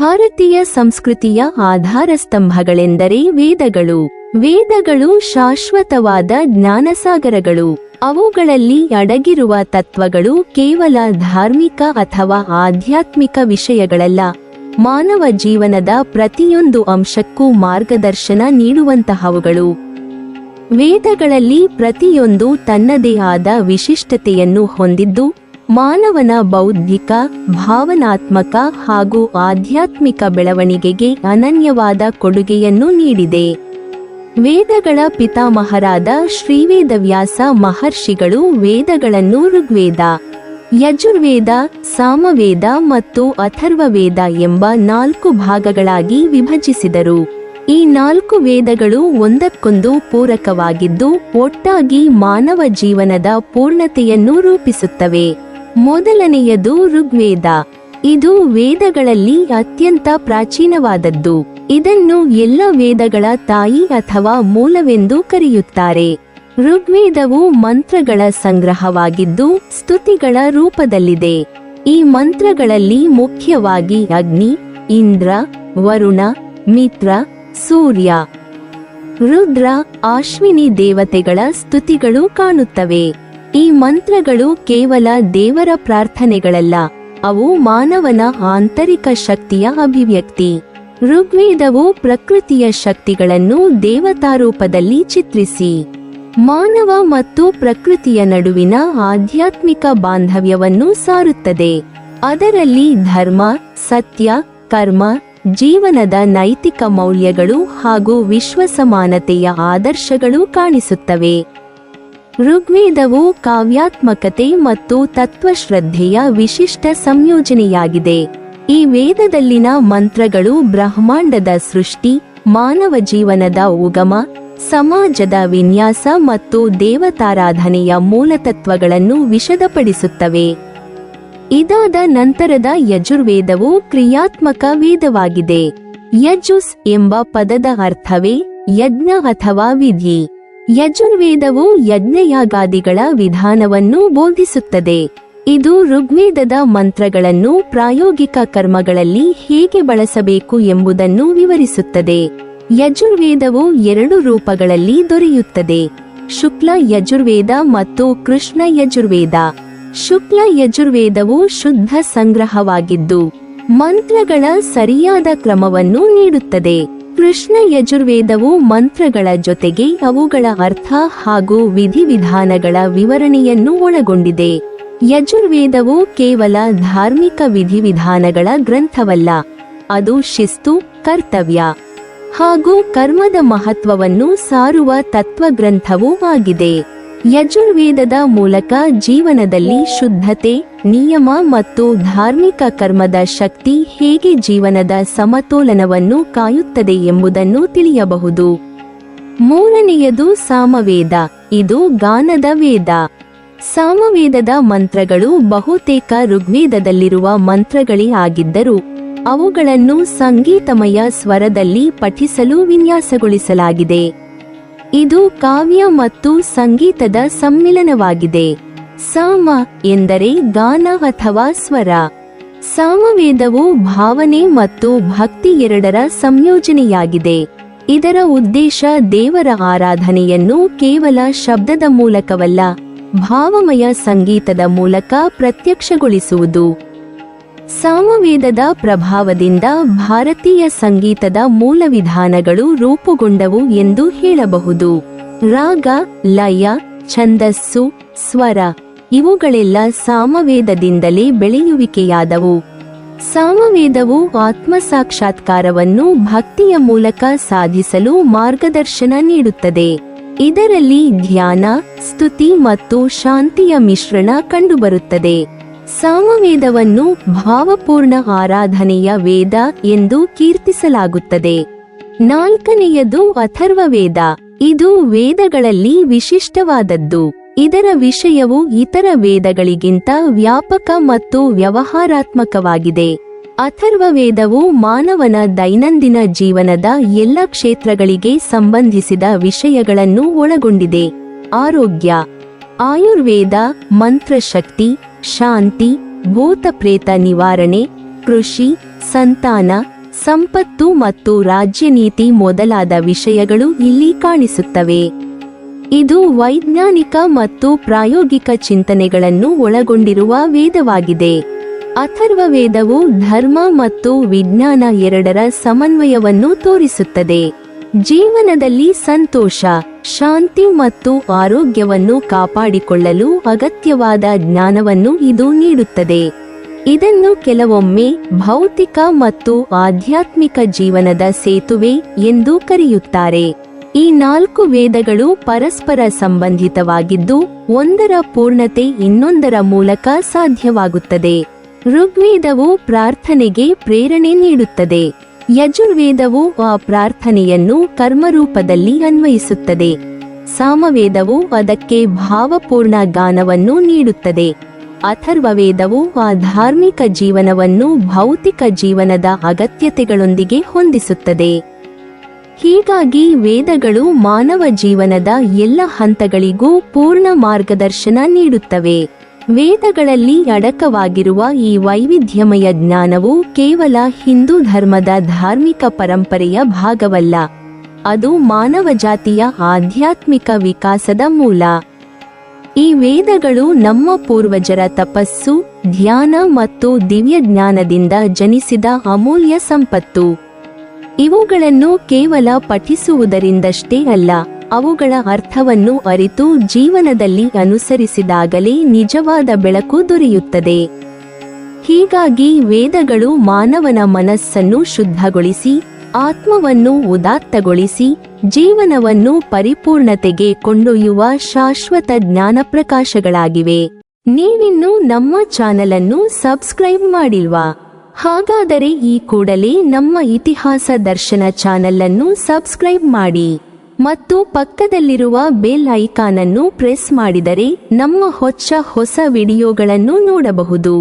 ಭಾರತೀಯ ಸಂಸ್ಕೃತಿಯ ಆಧಾರ ಸ್ತಂಭಗಳೆಂದರೆ ವೇದಗಳು. ವೇದಗಳು ಶಾಶ್ವತವಾದ ಜ್ಞಾನಸಾಗರಗಳು. ಅವುಗಳಲ್ಲಿ ಅಡಗಿರುವ ತತ್ವಗಳು ಕೇವಲ ಧಾರ್ಮಿಕ ಅಥವಾ ಆಧ್ಯಾತ್ಮಿಕ ವಿಷಯಗಳಲ್ಲ, ಮಾನವ ಜೀವನದ ಪ್ರತಿಯೊಂದು ಅಂಶಕ್ಕೂ ಮಾರ್ಗದರ್ಶನ ನೀಡುವಂತಹವುಗಳು. ವೇದಗಳಲ್ಲಿ ಪ್ರತಿಯೊಂದು ತನ್ನದೇ ಆದ ವಿಶಿಷ್ಟತೆಯನ್ನು ಹೊಂದಿದ್ದು, ಮಾನವನ ಬೌದ್ಧಿಕ, ಭಾವನಾತ್ಮಕ ಹಾಗೂ ಆಧ್ಯಾತ್ಮಿಕ ಬೆಳವಣಿಗೆಗೆ ಅನನ್ಯವಾದ ಕೊಡುಗೆಯನ್ನು ನೀಡಿದೆ. ವೇದಗಳ ಪಿತಾಮಹರಾದ ಶ್ರೀವೇದವ್ಯಾಸ ಮಹರ್ಷಿಗಳು ವೇದಗಳನ್ನು ಋಗ್ವೇದ, ಯಜುರ್ವೇದ, ಸಾಮವೇದ ಮತ್ತು ಅಥರ್ವವೇದ ಎಂಬ 4 ಭಾಗಗಳಾಗಿ ವಿಭಜಿಸಿದರು. ಈ 4 ವೇದಗಳು ಒಂದಕ್ಕೊಂದು ಪೂರಕವಾಗಿದ್ದು, ಒಟ್ಟಾಗಿ ಮಾನವ ಜೀವನದ ಪೂರ್ಣತೆಯನ್ನು ರೂಪಿಸುತ್ತವೆ. ಮೊದಲನೆಯದು ಋಗ್ವೇದ. ಇದು ವೇದಗಳಲ್ಲಿ ಅತ್ಯಂತ ಪ್ರಾಚೀನವಾದದ್ದು. ಇದನ್ನು ಎಲ್ಲ ವೇದಗಳ ತಾಯಿ ಅಥವಾ ಮೂಲವೆಂದು ಕರೆಯುತ್ತಾರೆ. ಋಗ್ವೇದವು ಮಂತ್ರಗಳ ಸಂಗ್ರಹವಾಗಿದ್ದು, ಸ್ತುತಿಗಳ ರೂಪದಲ್ಲಿದೆ. ಈ ಮಂತ್ರಗಳಲ್ಲಿ ಮುಖ್ಯವಾಗಿ ಅಗ್ನಿ, ಇಂದ್ರ, ವರುಣ, ಮಿತ್ರ, ಸೂರ್ಯ, ರುದ್ರ, ಅಶ್ವಿನಿ ದೇವತೆಗಳ ಸ್ತುತಿಗಳು ಕಾಣುತ್ತವೆ. ಈ ಮಂತ್ರಗಳು ಕೇವಲ ದೇವರ ಪ್ರಾರ್ಥನೆಗಳಲ್ಲ, ಅವು ಮಾನವನ ಆಂತರಿಕ ಶಕ್ತಿಯ ಅಭಿವ್ಯಕ್ತಿ. ಋಗ್ವೇದವು ಪ್ರಕೃತಿಯ ಶಕ್ತಿಗಳನ್ನು ದೇವತಾರೂಪದಲ್ಲಿ ಚಿತ್ರಿಸಿ, ಮಾನವ ಮತ್ತು ಪ್ರಕೃತಿಯ ನಡುವಿನ ಆಧ್ಯಾತ್ಮಿಕ ಬಾಂಧವ್ಯವನ್ನು ಸಾರುತ್ತದೆ. ಅದರಲ್ಲಿ ಧರ್ಮ, ಸತ್ಯ, ಕರ್ಮ, ಜೀವನದ ನೈತಿಕ ಮೌಲ್ಯಗಳು ಹಾಗೂ ವಿಶ್ವಸಮಾನತೆಯ ಆದರ್ಶಗಳು ಕಾಣಿಸುತ್ತವೆ. ಋಗ್ವೇದವು ಕಾವ್ಯಾತ್ಮಕತೆ ಮತ್ತು ತತ್ವಶ್ರದ್ಧೆಯ ವಿಶಿಷ್ಟ ಸಂಯೋಜನೆಯಾಗಿದೆ. ಈ ವೇದದಲ್ಲಿನ ಮಂತ್ರಗಳು ಬ್ರಹ್ಮಾಂಡದ ಸೃಷ್ಟಿ, ಮಾನವ ಜೀವನದ ಉಗಮ, ಸಮಾಜದ ವಿನ್ಯಾಸ ಮತ್ತು ದೇವತಾರಾಧನೆಯ ಮೂಲತತ್ವಗಳನ್ನು ವಿಶದಪಡಿಸುತ್ತವೆ. ಇದಾದ ನಂತರದ ಯಜುರ್ವೇದವು ಕ್ರಿಯಾತ್ಮಕ ವೇದವಾಗಿದೆ. ಯಜುಸ್ ಎಂಬ ಪದದ ಅರ್ಥವೇ ಯಜ್ಞ ಅಥವಾ ವಿಧಿ. ಯಜುರ್ವೇದವು ಯಜ್ಞಯಾಗಾದಿಗಳ ವಿಧಾನವನ್ನು ಬೋಧಿಸುತ್ತದೆ. ಇದು ಋಗ್ವೇದದ ಮಂತ್ರಗಳನ್ನು ಪ್ರಾಯೋಗಿಕ ಕರ್ಮಗಳಲ್ಲಿ ಹೇಗೆ ಬಳಸಬೇಕು ಎಂಬುದನ್ನು ವಿವರಿಸುತ್ತದೆ. ಯಜುರ್ವೇದವು 2 ರೂಪಗಳಲ್ಲಿ ದೊರೆಯುತ್ತದೆ: ಶುಕ್ಲ ಯಜುರ್ವೇದ ಮತ್ತು ಕೃಷ್ಣ ಯಜುರ್ವೇದ. ಶುಕ್ಲ ಯಜುರ್ವೇದವು ಶುದ್ಧ ಸಂಗ್ರಹವಾಗಿದ್ದು, ಮಂತ್ರಗಳ ಸರಿಯಾದ ಕ್ರಮವನ್ನು ನೀಡುತ್ತದೆ. ಕೃಷ್ಣ ಯಜುರ್ವೇದವು ಮಂತ್ರಗಳ ಜೊತೆಗೆ ಅವುಗಳ ಅರ್ಥ ಹಾಗೂ ವಿಧಿವಿಧಾನಗಳ ವಿವರಣೆಯನ್ನು ಒಳಗೊಂಡಿದೆ. ಯಜುರ್ವೇದವು ಕೇವಲ ಧಾರ್ಮಿಕ ವಿಧಿವಿಧಾನಗಳ ಗ್ರಂಥವಲ್ಲ, ಅದು ಶಿಸ್ತು, ಕರ್ತವ್ಯ ಹಾಗೂ ಕರ್ಮದ ಮಹತ್ವವನ್ನು ಸಾರುವ ತತ್ವಗ್ರಂಥವೂ ಆಗಿದೆ. ಯಜುರ್ವೇದದ ಮೂಲಕ ಜೀವನದಲ್ಲಿ ಶುದ್ಧತೆ, ನಿಯಮ ಮತ್ತು ಧಾರ್ಮಿಕ ಕರ್ಮದ ಶಕ್ತಿ ಹೇಗೆ ಜೀವನದ ಸಮತೋಲನವನ್ನು ಕಾಯುತ್ತದೆ ಎಂಬುದನ್ನು ತಿಳಿಯಬಹುದು. ಮೂರನೆಯದು ಸಾಮವೇದ. ಇದು ಗಾನದ ವೇದ. ಸಾಮವೇದದ ಮಂತ್ರಗಳು ಬಹುತೇಕ ಋಗ್ವೇದದಲ್ಲಿರುವ ಮಂತ್ರಗಳೇ ಆಗಿದ್ದರೂ, ಅವುಗಳನ್ನು ಸಂಗೀತಮಯ ಸ್ವರದಲ್ಲಿ ಪಠಿಸಲು ವಿನ್ಯಾಸಗೊಳಿಸಲಾಗಿದೆ. ಇದು ಕಾವ್ಯ ಮತ್ತು ಸಂಗೀತದ ಸಮ್ಮಿಲನವಾಗಿದೆ. ಸಾಮ ಎಂದರೆ ಗಾನ ಅಥವಾ ಸ್ವರ. ಸಾಮವೇದವು ಭಾವನೆ ಮತ್ತು ಭಕ್ತಿ ಎರಡರ ಸಂಯೋಜನೆಯಾಗಿದೆ. ಇದರ ಉದ್ದೇಶ ದೇವರ ಆರಾಧನೆಯನ್ನು ಕೇವಲ ಶಬ್ದದ ಮೂಲಕವಲ್ಲ, ಭಾವಮಯ ಸಂಗೀತದ ಮೂಲಕ ಪ್ರತ್ಯಕ್ಷಗೊಳಿಸುವುದು. ಸಾಮವೇದದ ಪ್ರಭಾವದಿಂದ ಭಾರತೀಯ ಸಂಗೀತದ ಮೂಲ ವಿಧಾನಗಳು ರೂಪುಗೊಂಡವು ಎಂದು ಹೇಳಬಹುದು. ರಾಗ, ಲಯ, ಛಂದಸ್ಸು, ಸ್ವರ ಇವುಗಳೆಲ್ಲ ಸಾಮವೇದದಿಂದಲೇ ಬೆಳೆಯುವಿಕೆಯಾದವು. ಸಾಮವೇದವು ಆತ್ಮಸಾಕ್ಷಾತ್ಕಾರವನ್ನು ಭಕ್ತಿಯ ಮೂಲಕ ಸಾಧಿಸಲು ಮಾರ್ಗದರ್ಶನ ನೀಡುತ್ತದೆ. ಇದರಲ್ಲಿ ಧ್ಯಾನ, ಸ್ತುತಿ ಮತ್ತು ಶಾಂತಿಯ ಮಿಶ್ರಣ ಕಂಡುಬರುತ್ತದೆ. ಸಾಮವೇದವನ್ನು ಭಾವಪೂರ್ಣ ಆರಾಧನೆಯ ವೇದ ಎಂದು ಕೀರ್ತಿಸಲಾಗುತ್ತದೆ. ನಾಲ್ಕನೆಯದು ಅಥರ್ವವೇದ. ಇದು ವೇದಗಳಲ್ಲಿ ವಿಶಿಷ್ಟವಾದದ್ದು. ಇದರ ವಿಷಯವು ಇತರ ವೇದಗಳಿಗಿಂತ ವ್ಯಾಪಕ ಮತ್ತು ವ್ಯವಹಾರಾತ್ಮಕವಾಗಿದೆ. ಅಥರ್ವವೇದವು ಮಾನವನ ದೈನಂದಿನ ಜೀವನದ ಎಲ್ಲ ಕ್ಷೇತ್ರಗಳಿಗೆ ಸಂಬಂಧಿಸಿದ ವಿಷಯಗಳನ್ನು ಒಳಗೊಂಡಿದೆ. ಆರೋಗ್ಯ, ಆಯುರ್ವೇದ, ಮಂತ್ರಶಕ್ತಿ, ಶಾಂತಿ, ಭೂತಪ್ರೇತ ನಿವಾರಣೆ, ಕೃಷಿ, ಸಂತಾನ, ಸಂಪತ್ತು ಮತ್ತು ರಾಜ್ಯನೀತಿ ಮೊದಲಾದ ವಿಷಯಗಳು ಇಲ್ಲಿ ಕಾಣಿಸುತ್ತವೆ. ಇದು ವೈಜ್ಞಾನಿಕ ಮತ್ತು ಪ್ರಾಯೋಗಿಕ ಚಿಂತನೆಗಳನ್ನು ಒಳಗೊಂಡಿರುವ ವೇದವಾಗಿದೆ. ಅಥರ್ವವೇದವು ಧರ್ಮ ಮತ್ತು ವಿಜ್ಞಾನ ಎರಡರ ಸಮನ್ವಯವನ್ನು ತೋರಿಸುತ್ತದೆ. ಜೀವನದಲ್ಲಿ ಸಂತೋಷ, ಶಾಂತಿ ಮತ್ತು ಆರೋಗ್ಯವನ್ನು ಕಾಪಾಡಿಕೊಳ್ಳಲು ಅಗತ್ಯವಾದ ಜ್ಞಾನವನ್ನು ಇದು ನೀಡುತ್ತದೆ. ಇದನ್ನು ಕೆಲವೊಮ್ಮೆ ಭೌತಿಕ ಮತ್ತು ಆಧ್ಯಾತ್ಮಿಕ ಜೀವನದ ಸೇತುವೆ ಎಂದು ಕರೆಯುತ್ತಾರೆ. ಈ 4 ವೇದಗಳು ಪರಸ್ಪರ ಸಂಬಂಧಿತವಾಗಿದ್ದು, ಒಂದರ ಪೂರ್ಣತೆ ಇನ್ನೊಂದರ ಮೂಲಕ ಸಾಧ್ಯವಾಗುತ್ತದೆ. ಋಗ್ವೇದವು ಪ್ರಾರ್ಥನೆಗೆ ಪ್ರೇರಣೆ ನೀಡುತ್ತದೆ. ಯಜುರ್ವೇದವು ಆ ಪ್ರಾರ್ಥನೆಯನ್ನು ಕರ್ಮರೂಪದಲ್ಲಿ ಅನ್ವಯಿಸುತ್ತದೆ. ಸಾಮವೇದವು ಅದಕ್ಕೆ ಭಾವಪೂರ್ಣ ಗಾನವನ್ನು ನೀಡುತ್ತದೆ. ಅಥರ್ವವೇದವು ಆ ಧಾರ್ಮಿಕ ಜೀವನವನ್ನು ಭೌತಿಕ ಜೀವನದ ಅಗತ್ಯತೆಗಳೊಂದಿಗೆ ಹೊಂದಿಸುತ್ತದೆ. ಹೀಗಾಗಿ ವೇದಗಳು ಮಾನವ ಜೀವನದ ಎಲ್ಲ ಹಂತಗಳಿಗೂ ಪೂರ್ಣ ಮಾರ್ಗದರ್ಶನ ನೀಡುತ್ತವೆ. ವೇದಗಳಲ್ಲಿ ಅಡಕವಾಗಿರುವ ಈ ವೈವಿಧ್ಯಮಯ ಜ್ಞಾನವು ಕೇವಲ ಹಿಂದೂ ಧರ್ಮದ ಧಾರ್ಮಿಕ ಪರಂಪರೆಯ ಭಾಗವಲ್ಲ, ಅದು ಮಾನವ ಜಾತಿಯ ಆಧ್ಯಾತ್ಮಿಕ ವಿಕಾಸದ ಮೂಲ. ಈ ವೇದಗಳು ನಮ್ಮ ಪೂರ್ವಜರ ತಪಸ್ಸು, ಧ್ಯಾನ ಮತ್ತು ದಿವ್ಯ ಜ್ಞಾನದಿಂದ ಜನಿಸಿದ ಅಮೂಲ್ಯ ಸಂಪತ್ತು. ಇವುಗಳನ್ನು ಕೇವಲ ಪಠಿಸುವುದರಿಂದಷ್ಟೇ ಅಲ್ಲ, ಅವುಗಳ ಅರ್ಥವನ್ನು ಅರಿತು ಜೀವನದಲ್ಲಿ ಅನುಸರಿಸಿದಾಗಲೇ ನಿಜವಾದ ಬೆಳಕು ದೊರೆಯುತ್ತದೆ. ಹೀಗಾಗಿ ವೇದಗಳು ಮಾನವನ ಮನಸ್ಸನ್ನು ಶುದ್ಧಗೊಳಿಸಿ, ಆತ್ಮವನ್ನು ಉದಾತ್ತಗೊಳಿಸಿ, ಜೀವನವನ್ನು ಪರಿಪೂರ್ಣತೆಗೆ ಕೊಂಡೊಯ್ಯುವ ಶಾಶ್ವತ ಜ್ಞಾನಪ್ರಕಾಶಗಳಾಗಿವೆ. ನೀವಿನ್ನೂ ನಮ್ಮ ಚಾನೆಲ್ ಅನ್ನು ಸಬ್ಸ್ಕ್ರೈಬ್ ಮಾಡಿಲ್ವಾ? ಹಾಗಾದರೆ ಈ ಕೂಡಲೇ ನಮ್ಮ ಇತಿಹಾಸ ದರ್ಶನ ಚಾನೆಲ್ ಅನ್ನು ಸಬ್ಸ್ಕ್ರೈಬ್ ಮಾಡಿ ಮತ್ತು ಪಕ್ಕದಲ್ಲಿರುವ ಬೆಲ್ ಐಕಾನ್ ಅನ್ನು ಪ್ರೆಸ್ ಮಾಡಿದರೆ ನಮ್ಮ ಹೊಸ ವಿಡಿಯೋಗಳನ್ನು ನೋಡಬಹುದು.